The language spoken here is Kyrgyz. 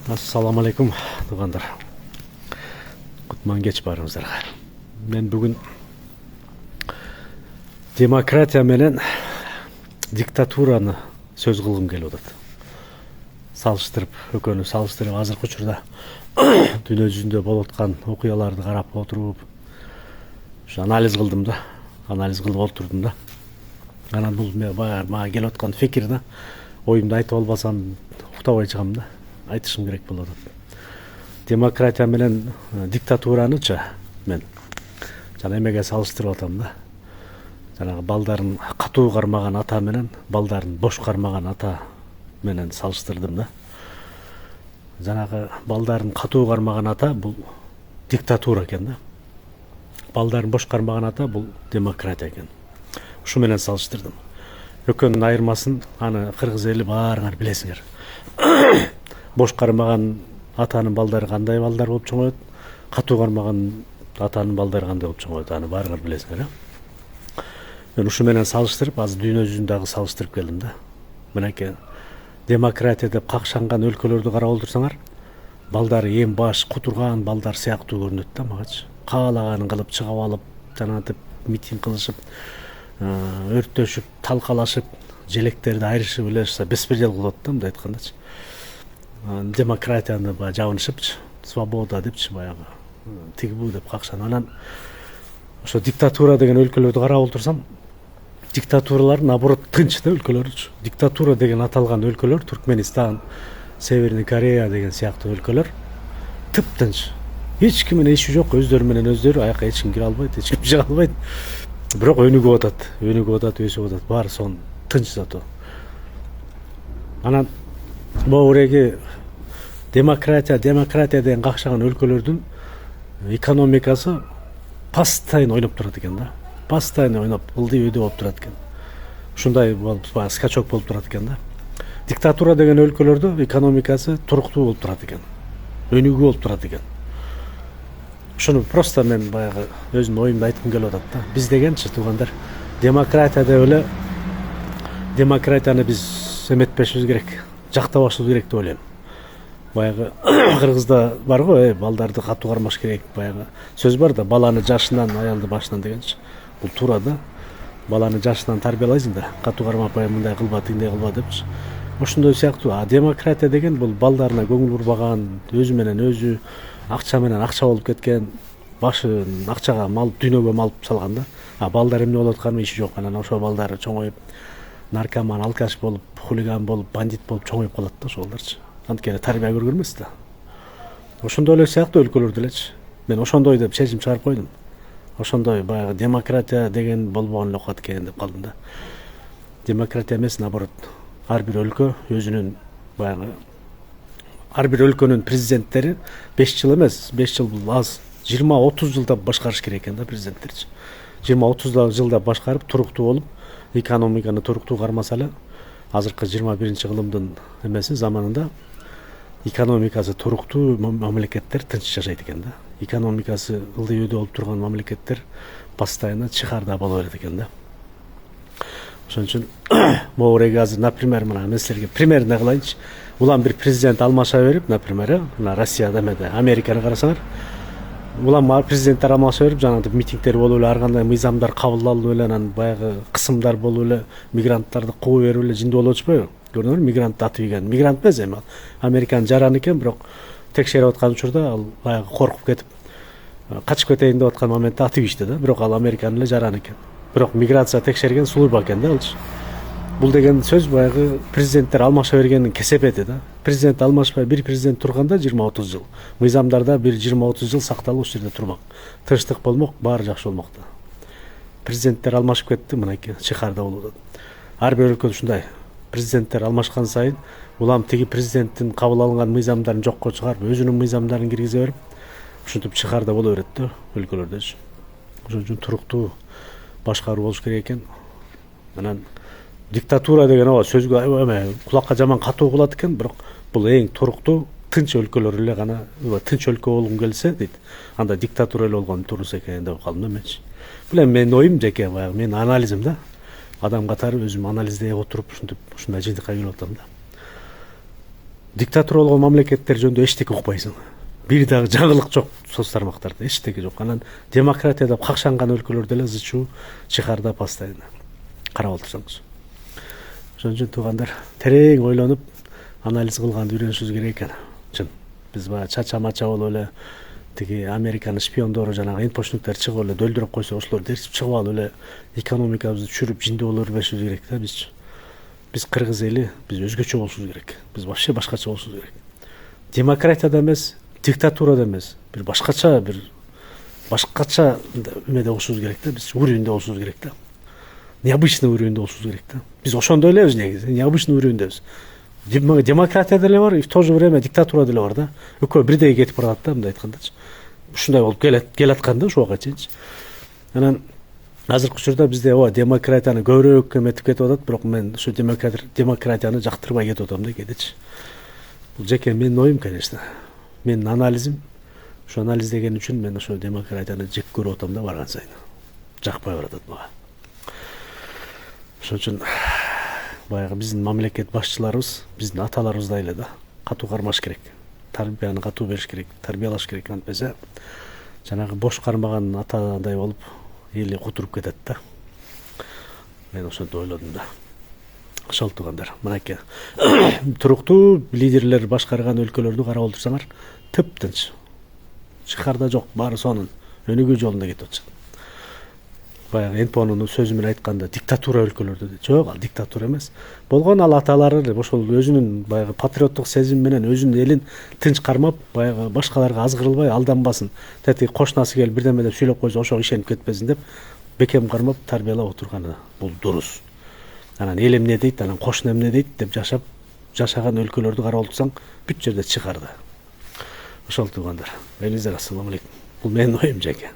Assalamu алейкум туугандар. Кутман кеч барыңыздарга. Мен бүгүн демократия менен диктатураны сөз кылгым келип атат. Салыштырып, экөөнү салыштырып азыркы учурда дүйнө жүзүндө болуп аткан окуяларды карап отуруп, анализ кылдым да. Анализ кылып отурдум да. Анан бул мага келип аткан фикир да. Оюмду айтып албасам уктабай чыгам да. Айтышым керек болот. Демократия менен диктатуранычы мен жана эмеге салыштырып атам да. Жанагы балдарын катуу кармаган ата менен балдарын бош кармаган ата менен салыштырдым да. Жанагы балдарын катуу кармаган ата бул диктатура экен да. Балдарын бош кармаган ата бул демократия экен. Ушу менен салыштырдым. Экөөнүн айырмасын аны кыргыз эли баарыңар билесиңер. Бош кармаган атанын балдары кандай балдар болуп чоңойот, катуу кармаган атанын балдары кандай болуп чоңойот, аны баарыңар билесиңер. Мен ушу менен салыштырып, азыр дүйнө жүзүндөгү салыштырып келдим да. Мынакей демократия деп какшанган өлкөлөрдү карап отурсаңар, балдары эң баш кутурган балдар сыяктуу көрүнөт да магачы. Каалаганын кылып чыгып алып, жанагынтип митинг кылышып, өрттөшүп, талкалашып, желектерди айрышып эле беспредел кылып атат да, мындай айткандачы. Демократияны жабынышыпчы, свобода депчи баягы тиги бу деп какшанып. Анан ошо диктатура деген өлкөлөрдү карап отурсам, диктатуралар наоборот тынч да өлкөлөрчү. Диктатура деген аталган өлкөлөр Түркменистан, Северный Корея деген сыяктуу өлкөлөр тыптынч. Эч кимдин иши жок, өздөрү менен өздөрү, аяка эч ким кире албайт, эч ким чыга албайт. Бирок өнүгүп атат, өсүп атат, баары сон тынч зато. Анан могуреги демократия деген какшаган өлкөлөрдүн экономикасы постоянно ойноп турат экен да. Постоянно ойноп, ылдый өйдө болуп турат экен. Ушундай болуп, скачок болуп турат экен да. Диктатура деген өлкөлөрдө экономикасы туруктуу болуп турат экен. Өнүгүү болуп турат экен. Ушуну просто мен баягы өзүмдүн оюмду айткым келип атат да. Биз дегенчи туугандар, демократия деп эле демократияны биз эметпешибиз керек, жактабашыбыз керек деп ойлойм. Баягы кыргызда бар го, балдарды катуу кармаш керек, баягы сөз бар да, баланы жашынан, аялды башынан дегенчи. Бул туура да. Баланы жашынан тарбиялайсың да, катуу кармапай мындай кылба, тигиндей кылба депчи. Ошондой сыяктуу. А демократия деген бул балдарына көңүл бурбаган, өзү менен өзү, акча менен акча болуп кеткен, башын акчага малып, дүйнөгө малып салган да. А балдар эмне болуп атканын иши жок. Анан ошо балдар чоңоюп, наркоман, алкаш болуп, хулиган болуп, бандит болуп чоңоюп калат да ошолорчу. Анткени тарбия көргөн эмес да. Ошондой эле сыяктуу өлкөлөр делечи. Мен ошондой деп чечим чыгарып койдум. Ошондой баягы демократия деген болбогон эле окат экен деп калдым да. Демократия эмес, наоборот, ар бир өлкө өзүнүн баягы ар бир өлкөнүн президенттери 5 жыл эмес, 5 жыл бул аз, 20-30 жылда башкарыш керек экен да президенттерчи. 20-30 жылда башкарып, туруктуу болуп, экономиканы туруктуу кармаса эле, азыркы 21-кылымдын эмеси заманында экономикасы туруктуу мамлекеттер тынч жашайт экен да. Экономикасы ылдый өйдө болуп турган мамлекеттер постоянно чыгарда боло берет экен да. Ошон үчүн могуреги азыр, например, мына мен силерге примерно кылайынчы. Улам бир президент алмаша берип, например, мына Россияда эмеде, Американы карасаңар, улам президенттер алмаша берип, жанагынтип митингдер болуп эле, ар кандай мыйзамдар кабыл алынып эле, анан баягы кысымдар болуп эле, мигранттарды кууп берип эле жиндүү болуп атышпайбы? Көрдүңөрбү, мигрант атып ийген. Мигрант эмес эми, Американын жараны экен, бирок текшерип аткан учурда ал баягы коркуп кетип, качып кетейин деп аткан моментте атып ийишти да, бирок ал Американын эле жараны экен. Бирок миграция текшерген служба экен да алчы. Бул деген сөз баягы президенттер алмаша бергендин кесепети да. Президент алмашпай, бир президент турганда 20-30 жыл. Мыйзамдарда бир 20-30 жыл сакталып ушул жерде турмак. Тынчтык болмок, баары жакшы болмок да. Президенттер алмашып кетти, мынакей чыгарда болуп атат. Ар бир өлкөдө ушундай. Президенттер алмашкан сайын улам тиги президенттин кабыл алынган мыйзамдарын жокко чыгарып, өзүнүн мыйзамдарын киргизе берип, ушинтип чыгарда боло берет да өлкөлөрдөчү. Ошон үчүн туруктуу башкаруу болуш керек экен. Анан диктатура деген ооба сөзгө кулакка жаман катуу кылат экен, бирок бул эң туруктуу тынч өлкөлөр эле гана, тынч өлкө болгум келсе дейт. Анда диктатура эле болгон турус экен деп калдым да менчи. Бул эми менин оюм жеке, баягы менин анализим да. Адам катары өзүм анализдей отуруп ушундай жыйынтыкка келип атам да. диктатура болгон мамлекеттер жөнүндө эчтеке укпайсың. Бир дагы жаңылык жок соц тармактарда, эчтеке жок. Анан демократия деп какшанган өлкөлөрдө эле зычуу чыгарда постоянно карап отурсаңыз. Ошон үчүн туугандар, терең ойлонуп, анализ кылганды үйрөнүшүбүз керек экен. Чын. Биз баягы чача-мача болуп эле тиги Американын шпиондору жанагы энпочтниктер чыгып эле дөлдүрөп койсо, ошолор дерсип чыгып алып эле экономикабызды түшүрүп, жиндүү боло бербешибиз керек да биз. Биз кыргыз эли, биз өзгөчө болушубуз керек. Биз вообще башкача болушубуз керек. Демократияда эмес, диктатурада эмес, бир башкача эмеде болушубуз керек да, биз уровеньде болушубуз керек да. Необычный уровеньде болушубуз керек да. Биз ошондой элебиз негизи, необычный уровеньдебиз. Демократия деле бар, и в то же время диктатура деле бар да. Экөө бирдей кетип барат да, мындай айткандачы. Ушундай болуп келаткан да ушуга чейинчи. Анан азыркы учурда бизде демократияны көбүрөөк эметип кетип атат, бирок мен ушу демократияны жактырбай кетип атам да кээдечи. Бул жеке менин оюм, конечно. Менин анализим. Ушу анализдеген үчүн мен ошо демократияны жек көрүп атам да барган сайын. Жакпай баратат мага. Ошон үчүн баягы биздин мамлекет башчыларыбыз, биздин аталарыбыздай эле да катуу кармаш керек. Тарбияны катуу бериш керек, тарбиялаш керек. Антпесе жанагы бош кармаган атадай болуп эли кутуруп кетет да. Мен ошентип ойлодум да. Ошол туугандар, мынакей туруктуу лидерлер башкарган өлкөлөрдү карап отурсаңар, тыптынч. Чыгарда жок, баары сонун өнүгүү жолунда кетип атышат. Баягы Энпонун сөзү менен айтканда диктатура өлкөлөрдө жок, ал диктатура эмес. Болгон ал аталары ошол өзүнүн баягы патриоттук сезим менен өзүнүн элин тынч кармап, баягы башкаларга азгырылбай, алданбасын. Тети кошунасы келип бирдеме деп сүйлөп койсо, ошого ишенип кетпесин деп бекем кармап тарбиялап отурганы бул дурус. Анан эл эмне дейт, анан кошуна эмне дейт деп жашаган өлкөлөрдү карап отурсаң, бүт жерде чыгарда. Ошол туугандар. Элиңиздер ассаламу алейкум. Бул менин оюм жеке.